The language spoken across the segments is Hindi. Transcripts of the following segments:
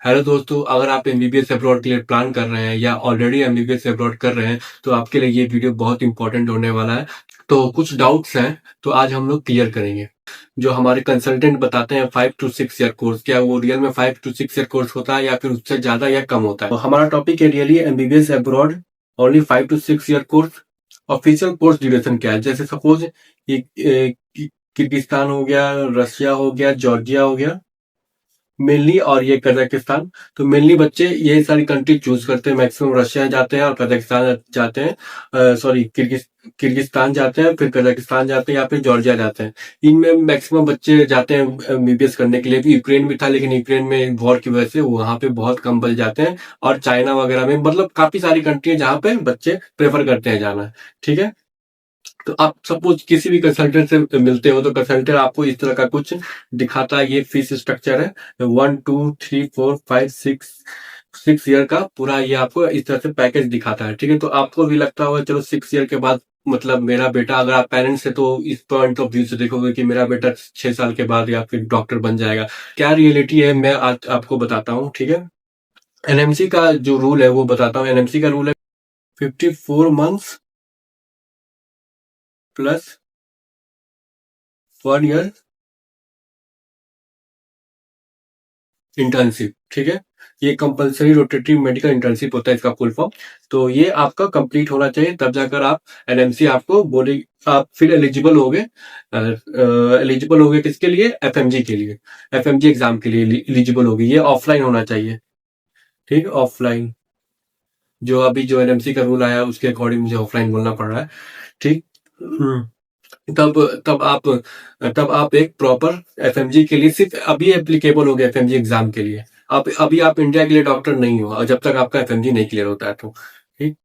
हेलो दोस्तों, अगर आप एमबीबीएस अब्रॉड के लिए प्लान कर रहे हैं या ऑलरेडी एमबीबीएस अब्रॉड कर रहे हैं तो आपके लिए ये वीडियो बहुत इंपॉर्टेंट होने वाला है। तो कुछ डाउट्स हैं तो आज हम लोग क्लियर करेंगे। जो हमारे कंसल्टेंट बताते हैं 5 to 6 ईयर कोर्स, क्या वो रियल में 5 to 6 ईयर कोर्स होता है या फिर उससे ज्यादा या कम होता है? तो हमारा टॉपिक है really MBBS abroad only 5 to 6 year course. Official course duration क्या है? जैसे सपोज ये किर्गिस्तान हो गया, रशिया हो गया, जॉर्जिया हो गया मेनली, और ये कजाकिस्तान। तो मेनली बच्चे ये सारी कंट्री चूज करते हैं, मैक्सिमम रशिया जाते हैं और कजाकिस्तान जाते हैं, सॉरी किर्गिस्तान जाते हैं, फिर कजाकिस्तान जाते हैं या फिर जॉर्जिया जाते हैं। इनमें मैक्सिमम बच्चे जाते हैं एमबीबीएस करने के लिए। भी यूक्रेन भी था लेकिन यूक्रेन में वॉर की वजह से वहां पे बहुत कम बच जाते हैं। और चाइना वगैरह में, मतलब काफी सारी कंट्री है जहाँ पे बच्चे प्रेफर करते हैं जाना। ठीक है, तो आप सपोज किसी भी कंसल्टेंट से मिलते हो तो कंसल्टेंट आपको इस तरह का कुछ दिखाता है। ये फीस स्ट्रक्चर है 1 2 3 4 5 6 6 ईयर का पूरा, ये आपको इस तरह से पैकेज दिखाता है। ठीक है, तो आपको भी लगता होगा चलो 6 ईयर के बाद मतलब मेरा बेटा, अगर आप पेरेंट्स है तो इस पॉइंट ऑफ व्यू से देखोगे कि मेरा बेटा 6 साल के बाद या फिर डॉक्टर बन जाएगा। क्या रियलिटी है मैं आज आपको बताता हूँ। ठीक है, एनएमसी का जो रूल है वो बताता हूँ। एनएमसी का रूल है 54 मंथ्स प्लस 1 ईयर इंटर्नशिप। ठीक है, ये कंपलसरी रोटेटरी मेडिकल इंटर्नशिप होता है इसका फुल फॉर्म। तो ये आपका कंप्लीट होना चाहिए तब जाकर आप एनएमसी आपको बोले, आप फिर एलिजिबल होगे। एलिजिबल होगे किसके लिए? एफएमजी के लिए, एफएमजी एग्जाम के लिए एलिजिबल होगी। ये ऑफलाइन होना चाहिए। ठीक है, ऑफलाइन। जो अभी जो एनएमसी का रूल आया उसके अकॉर्डिंग मुझे ऑफलाइन बोलना पड़ रहा है। ठीक। तब तब आप तब आप एक प्रॉपर एफएमजी के लिए सिर्फ अभी एप्लीकेबल हो गया एफएमजी एग्जाम के लिए। आप अभी आप इंडिया के लिए डॉक्टर नहीं हो और जब तक आपका एफएमजी नहीं क्लियर होता है तो। ठीक।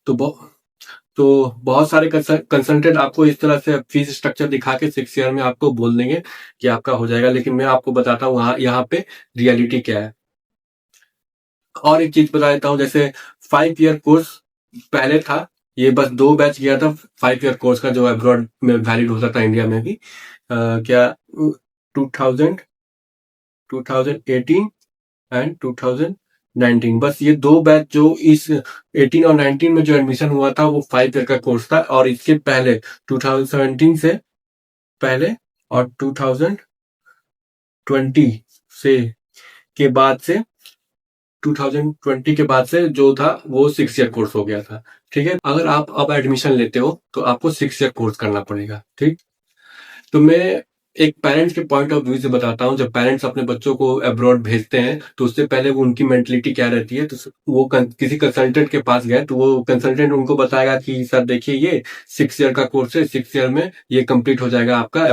तो तो बहुत सारे कंसल्टेंट आपको इस तरह से फीस स्ट्रक्चर दिखा के 6 ईयर में आपको बोल देंगे कि आपका हो जाएगा, लेकिन मैं आपको बताता हूँ वहां यहाँ पे रियलिटी क्या है। और एक चीज बता देता हूँ, जैसे 5 ईयर कोर्स पहले था, ये बस 2 बैच गया था 5 ईयर कोर्स का जो अब्रॉड में वैलिड होता था इंडिया में भी। क्या 2000 2018 एंड 2019, बस ये 2 बैच जो इस 18 और 19 में जो एडमिशन हुआ था वो 5 ईयर का कोर्स था। और इसके पहले 2017 से पहले और 2020 से के बाद से 2020 के बाद से जो था वो 6 ईयर कोर्स हो गया था। ठीक है, अगर आप अब एडमिशन लेते हो तो आपको 6 ईयर कोर्स करना पड़ेगा। ठीक। तो मैं एक पेरेंट्स के पॉइंट ऑफ व्यू से बताता हूँ। जब पेरेंट्स अपने बच्चों को अब्रॉड भेजते हैं तो उससे पहले वो उनकी मेंटलिटी क्या रहती है, तो वो किसी कंसल्टेंट के पास गए तो वो कंसल्टेंट उनको बताएगा कि सर देखिए ये 6 ईयर का कोर्स है, 6 ईयर में ये कंप्लीट हो जाएगा आपका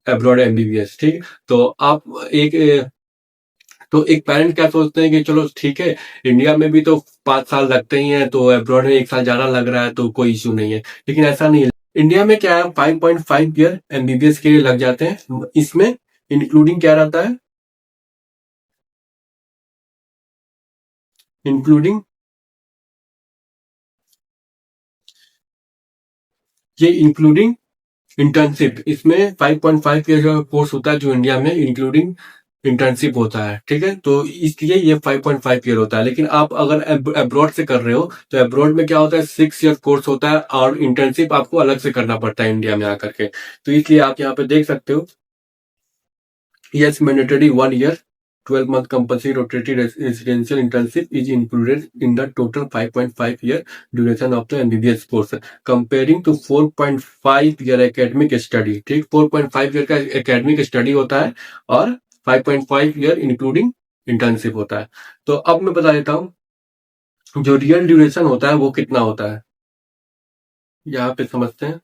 अब्रॉड एमबीबीएस। ठीक। तो आप तो एक पेरेंट क्या सोचते हैं कि चलो ठीक है, इंडिया में भी तो 5 साल लगते ही हैं तो अब्रॉड में 1 साल ज्यादा लग रहा है तो कोई इश्यू नहीं है। लेकिन ऐसा नहीं है। इंडिया में क्या है, 5.5 ईयर एमबीबीएस के लिए लग जाते हैं। इसमें इंक्लूडिंग क्या रहता है? इंक्लूडिंग ये इंक्लूडिंग इंटर्नशिप, इसमें 5.5 ईयर का कोर्स होता है जो इंडिया में इंक्लूडिंग इंटर्नशिप होता है। ठीक है, तो इसलिए ये 5.5 ईयर होता है। लेकिन आप अगर अब्रॉड से कर रहे हो तो अब्रॉड में क्या होता है, 6 ईयर कोर्स होता है और इंटर्नशिप आपको अलग से करना पड़ता है इंडिया में आकर के। तो इसलिए आप यहाँ पे देख सकते हो, yes mandatory 1 year 12 month compulsory rotating residential internship is included in the total 5.5 year duration of the MBBS course, comparing to 4.5 year academic study। ठीक, 4.5 ईयर का एकेडमिक स्टडी होता है और 5.5 ईयर इंक्लूडिंग इंटर्नशिप होता है। तो अब मैं बता देता हूँ जो रियल ड्यूरेशन होता है वो कितना होता है। यहाँ पे समझते हैं।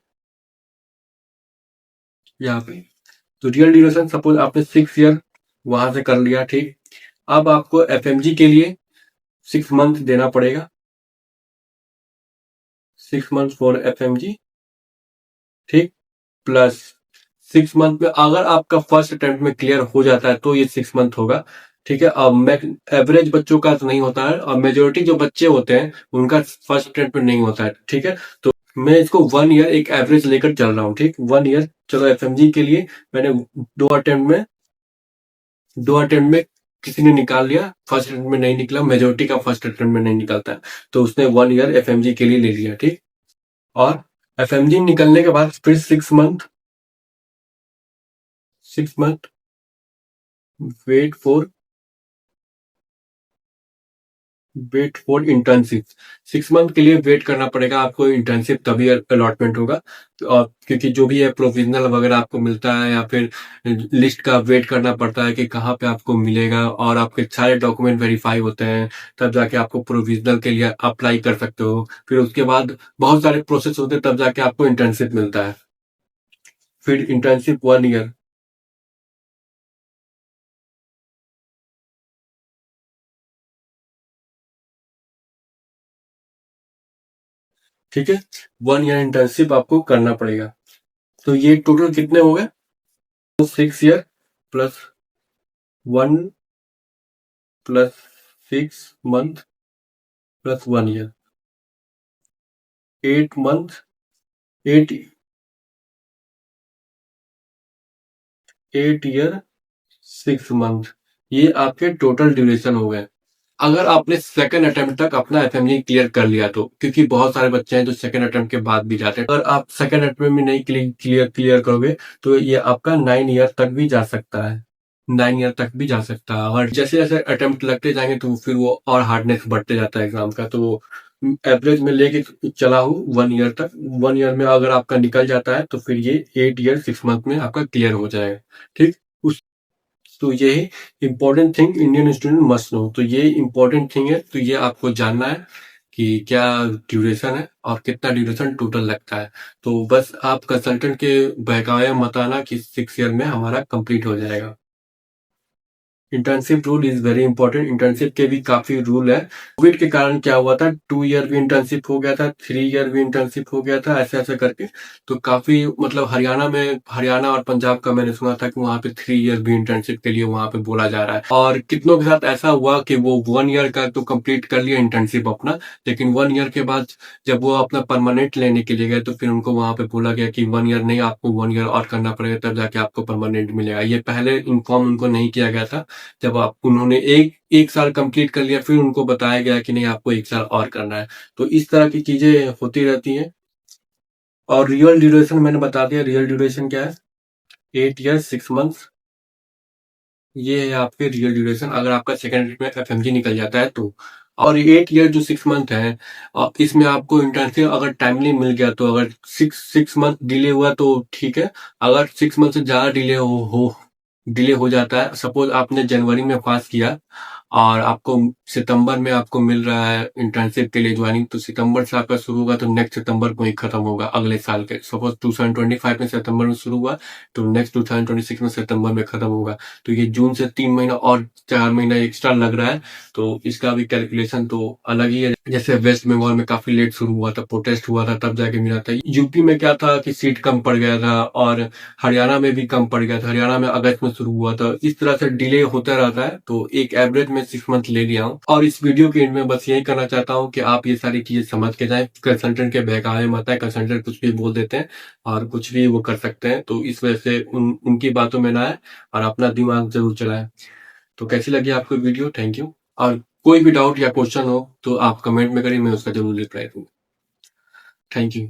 यहाँ पे तो रियल ड्यूरेशन, सपोज आपने 6 ईयर वहां से कर लिया। ठीक, अब आपको एफएमजी के लिए 6 मंथ देना पड़ेगा। 6 मंथ फॉर एफएमजी। ठीक, प्लस 6 मंथ में अगर आपका फर्स्ट अटेम्प्ट में क्लियर हो जाता है तो ये 6 मंथ होगा। ठीक है। अब एवरेज बच्चों का तो नहीं होता है, और मेजोरिटी जो बच्चे होते हैं उनका फर्स्ट अटेम्प्ट में नहीं होता है। ठीक है, तो मैं इसको 1 ईयर एक एवरेज लेकर चल रहा हूँ। ठीक, 1 ईयर। चलो एफएमजी के लिए मैंने दो अटेम्प्ट में दो अटेम्प्ट में किसी ने निकाल लिया, फर्स्ट अटेम्प्ट में नहीं निकला, मेजोरिटी का फर्स्ट अटेम्प्ट में नहीं निकलता है, तो उसने 1 ईयर एफएमजी के लिए ले लिया। ठीक, और एफएमजी निकलने के बाद फिर 6 month wait for internship. 6 month के लिए वेट करना पड़ेगा आपको, इंटर्नशिप तभी अलॉटमेंट होगा। और क्योंकि जो भी है प्रोविजनल वगैरह आपको मिलता है, या फिर लिस्ट का वेट करना पड़ता है कि कहाँ पे आपको मिलेगा, और आपके सारे डॉक्यूमेंट वेरीफाई होते हैं, तब जाके आपको प्रोविजनल के लिए अप्लाई कर सकते हो। फिर उसके बाद बहुत सारे प्रोसेस होते हैं, तब जाके आपको इंटर्नशिप मिलता है। फिर इंटर्नशिप 1 ईयर। ठीक है, 1 ईयर इंटर्नशिप आपको करना पड़ेगा। तो ये टोटल कितने हो गए? 6 year plus 1 + 6 month +1 year, 8 month, 8 year 6 month. ये आपके टोटल ड्यूरेशन हो गए। अगर आपने सेकंड अटेम्प्ट तक अपना एफएमजी क्लियर कर लिया तो, क्योंकि बहुत सारे बच्चे हैं जो सेकंड अटेम्प्ट के बाद भी जाते हैं। अगर आप सेकंड अटेम्प्ट में नहीं क्लियर करोगे तो ये आपका 9 ईयर तक भी जा सकता है। 9 ईयर तक भी जा सकता है, और जैसे जैसे अटेम्प्ट लगते जाएंगे तो फिर वो और हार्डनेस बढ़ते जाता है एग्जाम का। तो एवरेज में लेके चला हूँ 1 ईयर तक। 1 ईयर में अगर आपका निकल जाता है तो फिर ये 8 ईयर 6 मंथ में आपका क्लियर हो जाएगा। ठीक, उस तो ये important thing Indian student must know. तो ये इंपॉर्टेंट थिंग है, तो ये आपको जानना है कि क्या ड्यूरेशन है और कितना ड्यूरेशन टोटल लगता है। तो बस आप कंसल्टेंट के बहकावे मत आना कि 6 ईयर में हमारा कंप्लीट हो जाएगा। Internship rule is very important. Internship के भी काफी रूल है। कोविड के कारण क्या हुआ था, 2 ईयर भी इंटर्नशिप हो गया था, 3 ईयर भी इंटर्नशिप हो गया था, ऐसे ऐसे करके। तो काफी मतलब हरियाणा और पंजाब का मैंने सुना था कि वहां पे 3 ईयर भी इंटर्नशिप के लिए वहां पे बोला जा रहा है। और कितनों के साथ ऐसा हुआ कि वो 1 ईयर का तो कंप्लीट कर लिया इंटर्नशिप अपना, लेकिन 1 ईयर के बाद जब वो अपना परमानेंट लेने के लिए गए तो फिर उनको वहां पे बोला गया कि 1 ईयर नहीं, आपको 1 ईयर और करना पड़ेगा, तब जाके आपको परमानेंट मिलेगा। ये पहले इन्फॉर्म उनको नहीं किया गया था। जब आप उन्होंने एक एक साल कंप्लीट कर लिया, फिर उनको बताया गया कि नहीं, आपको 1 साल और करना है। तो इस तरह की चीजें होती रहती हैं। और रियल ड्यूरेशन मैंने बता दिया, रियल ड्यूरेशन क्या है, 8 ईयर 6 मंथ। ये है आपके रियल ड्यूरेशन अगर आपका सेकेंड में एफएमजी निकल जाता है तो। और 8 ईयर जो 6 मंथ है, इसमें आपको इंटर्नशिप अगर टाइमली मिल गया तो, अगर सिक्स मंथ डिले हुआ तो ठीक है। अगर 6 मंथ से ज्यादा डिले हो जाता है, सपोज आपने जनवरी में पास किया और आपको सितंबर में आपको मिल रहा है इंटर्नशिप के लिए ज्वाइनिंग, तो सितंबर से आपका शुरू होगा तो नेक्स्ट सितंबर को ही खत्म होगा अगले साल के। सपोज 2025 में सितंबर में शुरू हुआ तो नेक्स्ट 2026 में सितंबर में खत्म होगा। तो ये जून से 3 महीना और 4 महीना एक्स्ट्रा लग रहा है। तो इसका भी कैलकुलेशन तो अलग ही है। जैसे वेस्ट बंगाल में काफी लेट शुरू हुआ था, प्रोटेस्ट हुआ था, तब जाके मिला था। यूपी में क्या था कि सीट कम पड़ गया था, और हरियाणा में भी कम पड़ गया था। हरियाणा में अगस्त में शुरू हुआ था। इस तरह से डिले होता रहता है। तो एक एवरेज में 6 मंथ ले लिया हूँ। और इस वीडियो के एंड में बस यही करना चाहता हूँ कि आप ये सारी चीजें समझ के जाएं। कंसल्टेंट के बहकावे मत आए। कंसल्टेंट कुछ भी बोल देते हैं और कुछ भी वो कर सकते हैं, तो इस वजह से उनकी बातों में ना आए और अपना दिमाग जरूर चलाएं। तो कैसी लगी आपको वीडियो? Thank you. और कोई भी डाउट या क्वेश्चन हो तो आप कमेंट में करिए, मैं उसका जरूर रिप्लाई दूंगा। Thank you.